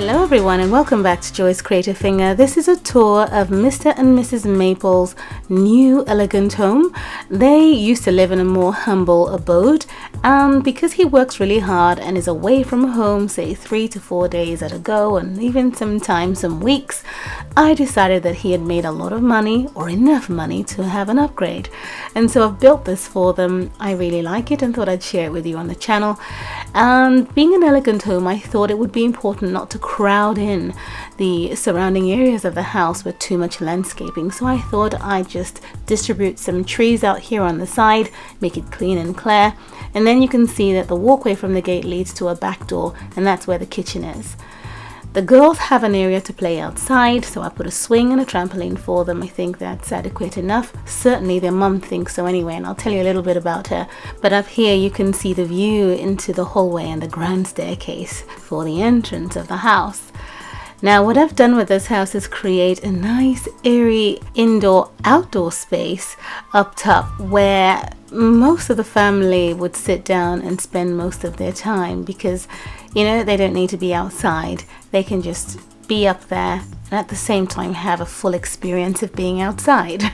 Hello everyone and welcome back to Joy's Creative Finger. This is a tour of Mr. and Mrs. Maple's new elegant home. They used to live in a more humble abode, and because he works really hard and is away from home, say 3 to 4 days at a go, and even sometimes some weeks, I decided that he had made a lot of money, or enough money, to have an upgrade. And so I've built this for them. I really like it and thought I'd share it with you on the channel. And being an elegant home, I thought it would be important not to crowd in the surrounding areas of the house with too much landscaping. So I thought I'd just distribute some trees out here on the side, make it clean and clear. And then you can see that the walkway from the gate leads to a back door, and that's where the kitchen is. The girls have an area to play outside, so I put a swing and a trampoline for them. I think that's adequate enough. Certainly their mum thinks so anyway, and I'll tell you a little bit about her. But up here you can see the view into the hallway and the grand staircase for the entrance of the house. Now what I've done with this house is create a nice airy indoor-outdoor space up top where most of the family would sit down and spend most of their time, because they don't need to be outside. They can just be up there and at the same time have a full experience of being outside.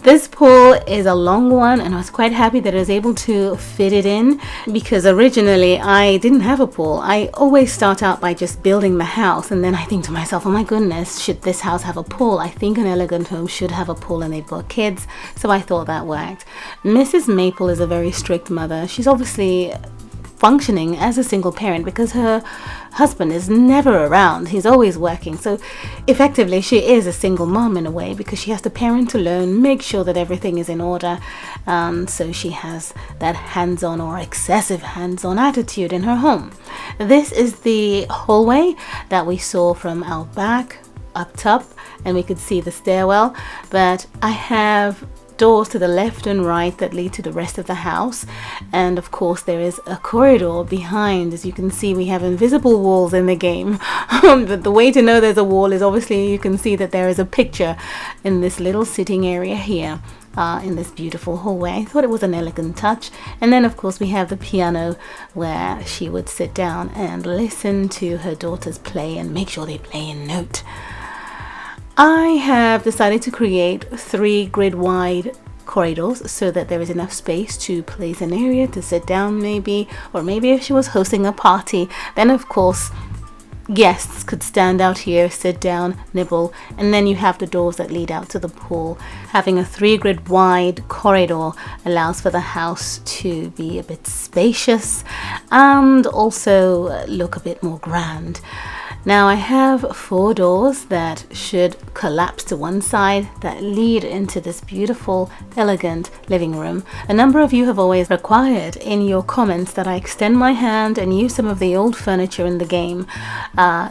This pool is a long one, and I was quite happy that I was able to fit it in, because originally I didn't have a pool. I always start out by just building the house, and then I think to myself, oh my goodness, should this house have a pool? I think an elegant home should have a pool, and they've got kids, so I thought that worked. Mrs. Maple is a very strict mother. She's obviously functioning as a single parent because her husband is never around. He's always working. So effectively she is a single mom in a way, because she has to parent alone, make sure that everything is in order, and so she has that hands-on or excessive hands-on attitude in her home. This is the hallway that we saw from our back up top, and we could see the stairwell, but I have doors to the left and right that lead to the rest of the house, and of course there is a corridor behind. As you can see, we have invisible walls in the game. But the way to know there's a wall is obviously you can see that there is a picture in this little sitting area here in this beautiful hallway. I thought it was an elegant touch. And then of course we have the piano where she would sit down and listen to her daughters play and make sure they play in note. I have decided to create 3 grid wide corridors so that there is enough space to place an area to sit down maybe, or maybe if she was hosting a party, then of course guests could stand out here, sit down, nibble, and then you have the doors that lead out to the pool. Having a 3 grid wide corridor allows for the house to be a bit spacious and also look a bit more grand. Now I have 4 doors that should collapse to one side that lead into this beautiful, elegant living room. A number of you have always required in your comments that I extend my hand and use some of the old furniture in the game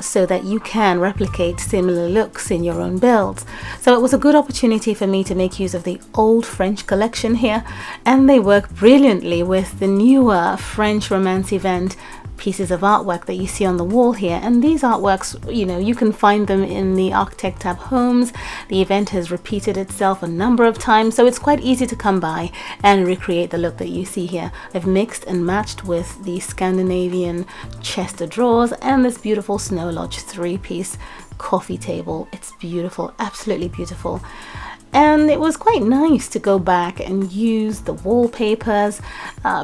so that you can replicate similar looks in your own builds. So it was a good opportunity for me to make use of the old French collection here, and they work brilliantly with the newer French Romance event pieces of artwork that you see on the wall here. And these artworks, you can find them in the Architect tab homes. The event has repeated itself a number of times, so it's quite easy to come by and recreate the look that you see here. I've mixed and matched with the Scandinavian chest of drawers and this beautiful Snow Lodge 3-piece coffee table. It's beautiful, absolutely beautiful. And it was quite nice to go back and use the wallpapers,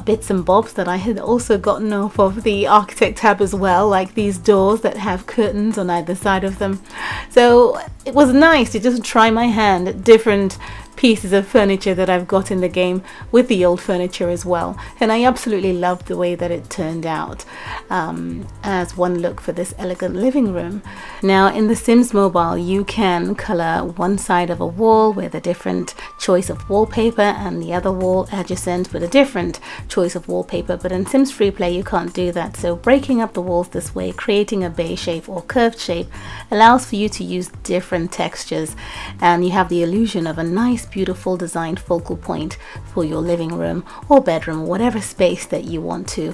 bits and bobs that I had also gotten off of the Architect tab as well, like these doors that have curtains on either side of them. So it was nice to just try my hand at different pieces of furniture that I've got in the game with the old furniture as well, and I absolutely loved the way that it turned out as one look for this elegant living room. Now in The Sims Mobile you can color one side of a wall with a different choice of wallpaper and the other wall adjacent with a different choice of wallpaper, but in Sims FreePlay you can't do that. So breaking up the walls this way, creating a bay shape or curved shape, allows for you to use different textures, and you have the illusion of a nice beautiful designed focal point for your living room or bedroom, whatever space that you want to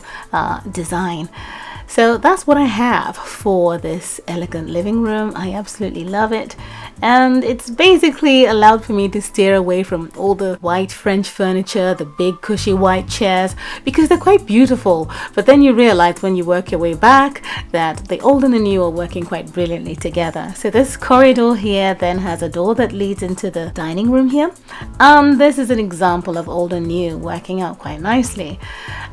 design. So that's what I have for this elegant living room. I absolutely love it. And it's basically allowed for me to steer away from all the white French furniture, the big cushy white chairs, because they're quite beautiful. But then you realize when you work your way back that the old and the new are working quite brilliantly together. So this corridor here then has a door that leads into the dining room here. This is an example of old and new working out quite nicely.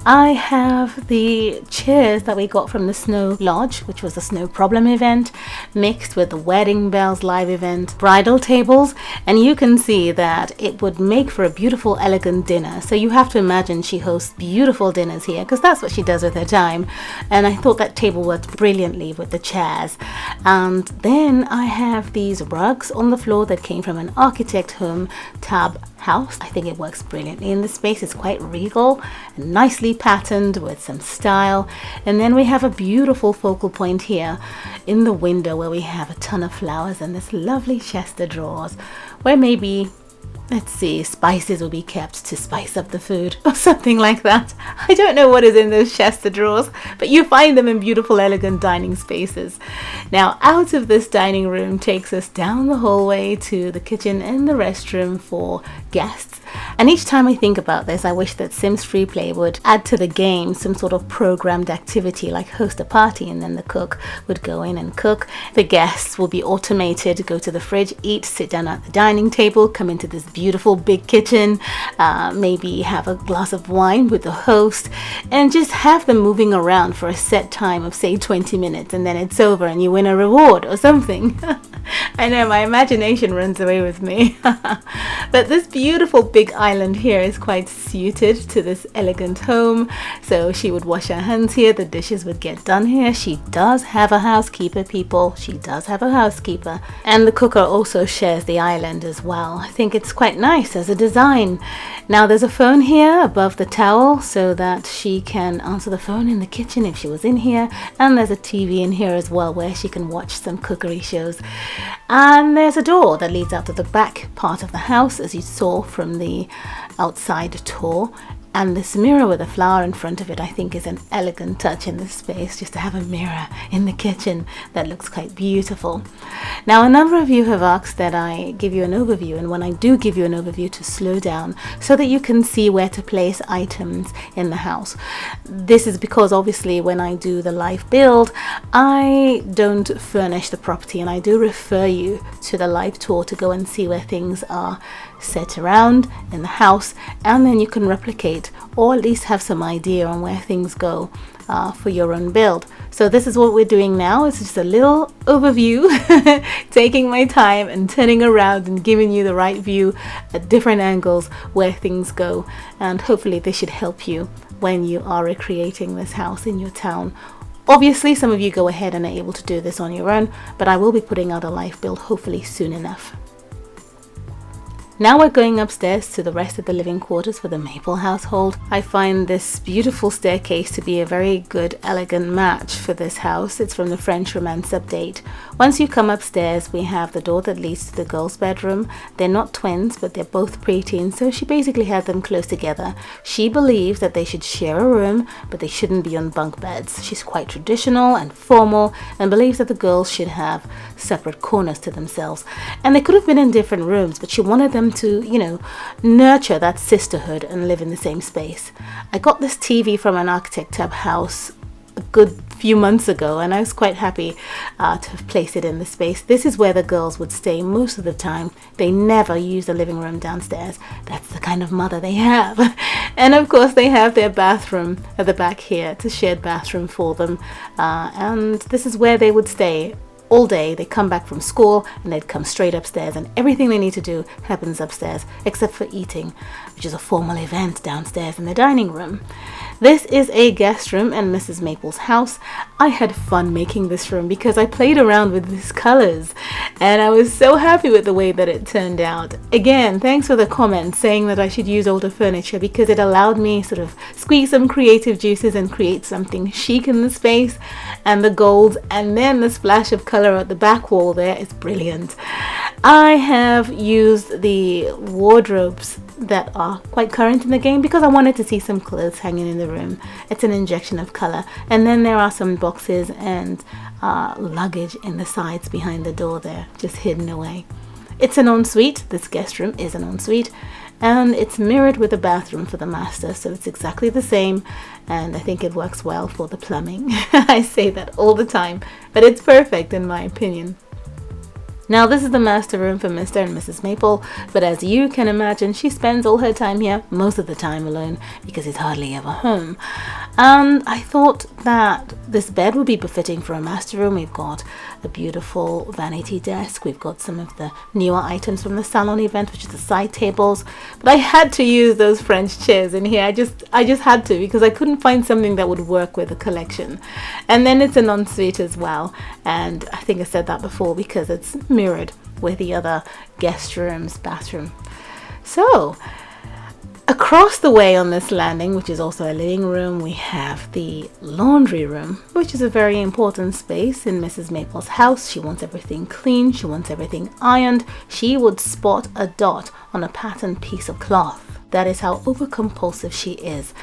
I have the chairs that we got from the Snow Lodge, which was the Snow Problem event, mixed with the Wedding Bells live event, bridal tables, and you can see that it would make for a beautiful, elegant dinner. So you have to imagine she hosts beautiful dinners here, because that's what she does with her time. And I thought that table worked brilliantly with the chairs. And then I have these rugs on the floor that came from an architect home tab house. I think it works brilliantly in the space. It's quite regal and nicely patterned with some style. And then we have a beautiful focal point here in the window where we have a ton of flowers and this lovely chest of drawers where maybe, let's see, spices will be kept to spice up the food or something like that. I don't know what is in those chest of drawers, but you find them in beautiful, elegant dining spaces. Now, out of this dining room takes us down the hallway to the kitchen and the restroom for guests. And each time I think about this, I wish that Sims FreePlay would add to the game some sort of programmed activity, like host a party and then the cook would go in and cook. The guests will be automated, go to the fridge, eat, sit down at the dining table, come into this beautiful big kitchen, maybe have a glass of wine with the host, and just have them moving around for a set time of say 20 minutes, and then it's over and you win a reward or something. I know, my imagination runs away with me. But this beautiful big island here is quite suited to this elegant home. So she would wash her hands here, the dishes would get done here. She does have a housekeeper, people. She does have a housekeeper. And the cooker also shares the island as well. I think it's quite nice as a design. Now there's a phone here above the towel so that she can answer the phone in the kitchen if she was in here. And there's a TV in here as well where she can watch some cookery shows. And there's a door that leads out to the back part of the house, as you saw from the outside tour. And this mirror with a flower in front of it, I think, is an elegant touch in this space, just to have a mirror in the kitchen that looks quite beautiful. Now, a number of you have asked that I give you an overview, and when I do give you an overview, to slow down so that you can see where to place items in the house. This is because obviously when I do the live build, I don't furnish the property, and I do refer you to the live tour to go and see where things are set around in the house, and then you can replicate or at least have some idea on where things go for your own build. So this is what we're doing now. It's just a little overview, taking my time and turning around and giving you the right view at different angles where things go, and hopefully this should help you when you are recreating this house in your town. Obviously some of you go ahead and are able to do this on your own, but I will be putting out a live build hopefully soon enough. Now we're going upstairs to the rest of the living quarters for the Maple household. I find this beautiful staircase to be a very good, elegant match for this house. It's from the French Romance update. Once you come upstairs, we have the door that leads to the girls' bedroom. They're not twins, but they're both preteens, so she basically had them close together. She believes that they should share a room, but they shouldn't be on bunk beds. She's quite traditional and formal and believes that the girls should have separate corners to themselves. And they could have been in different rooms, but she wanted them to, you know, nurture that sisterhood and live in the same space. I got this TV from an architect type house a good few months ago, and I was quite happy to have placed it in the space. This is where the girls would stay most of the time. They never use the living room downstairs. That's the kind of mother they have. And of course they have their bathroom at the back here. It's a shared bathroom for them, and this is where they would stay all day. They come back from school and they'd come straight upstairs, and everything they need to do happens upstairs except for eating, which is a formal event downstairs in the dining room. This is a guest room in Mrs. Maple's house. I had fun making this room because I played around with these colors and I was so happy with the way that it turned out. Again, thanks for the comment saying that I should use older furniture, because it allowed me sort of squeeze some creative juices and create something chic in the space. And the gold and then the splash of color at the back wall there is brilliant. I have used the wardrobes that are quite current in the game because I wanted to see some clothes hanging in the room. It's an injection of color. And then there are some boxes and luggage in the sides behind the door there, just hidden away. It's an ensuite. This guest room is an ensuite, and it's mirrored with a bathroom for the master, so it's exactly the same, and I think it works well for the plumbing. I say that all the time, but it's perfect in my opinion. Now this is the master room for Mr. and Mrs. Maple, but as you can imagine, she spends all her time here, most of the time alone, because he's hardly ever home. And I thought that this bed would be befitting for a master room. We've got a beautiful vanity desk. We've got some of the newer items from the salon event, which is the side tables. But I had to use those French chairs in here. I just had to, because I couldn't find something that would work with the collection. And then it's an ensuite as well. And I think I said that before because it's mirrored with the other guest rooms, bathroom. So across the way on this landing, which is also a living room, we have the laundry room, which is a very important space in Mrs. Maple's house. She wants everything clean. She wants everything ironed. She would spot a dot on a patterned piece of cloth. That is how overcompulsive she is.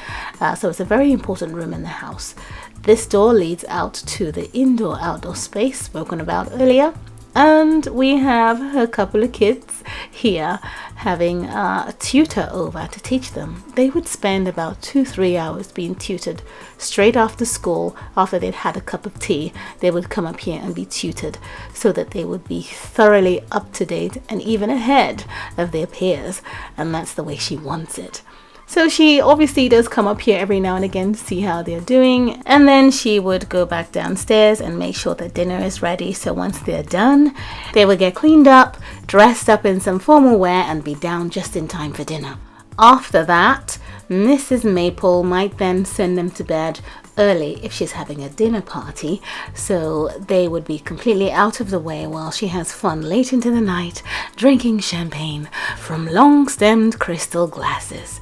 So it's a very important room in the house. This door leads out to the indoor-outdoor space spoken about earlier. And we have a couple of kids here having a tutor over to teach them. They would spend about 2-3 hours being tutored straight after school. After they'd had a cup of tea, they would come up here and be tutored so that they would be thoroughly up to date and even ahead of their peers. And that's the way she wants it. So she obviously does come up here every now and again to see how they're doing, and then she would go back downstairs and make sure that dinner is ready. So once they're done, they would get cleaned up, dressed up in some formal wear, and be down just in time for dinner. After that, Mrs. Maple might then send them to bed early if she's having a dinner party, so they would be completely out of the way while she has fun late into the night, drinking champagne from long-stemmed crystal glasses.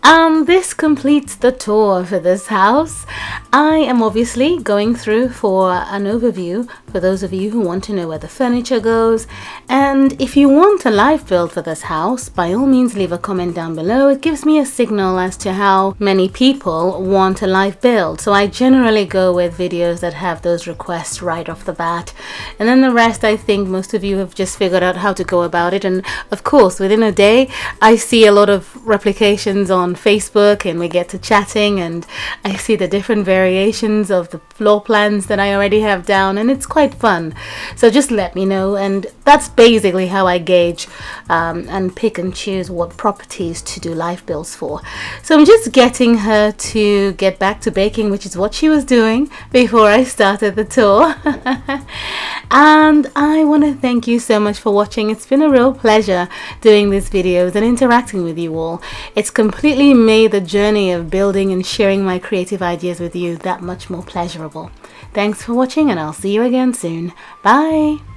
And this completes the tour for this house. I am obviously going through for an overview for those of you who want to know where the furniture goes. And if you want a live build for this house, by all means leave a comment down below. It gives me a signal as to how many people want a live build. So I generally go with videos that have those requests right off the bat. And then the rest, I think most of you have just figured out how to go about it. And of course, within a day, I see a lot of replications on Facebook, and we get to chatting, and I see the different variations of the floor plans that I already have down, and it's quite fun. So just let me know, and that's basically how I gauge and pick and choose what properties to do live builds for. So I'm just getting her to get back to baking, which is what she was doing before I started the tour. And I want to thank you so much for watching. It's been a real pleasure doing these videos and interacting with you all. It's completely made the journey of building and sharing my creative ideas with you that much more pleasurable. Thanks for watching, and I'll see you again soon. Bye!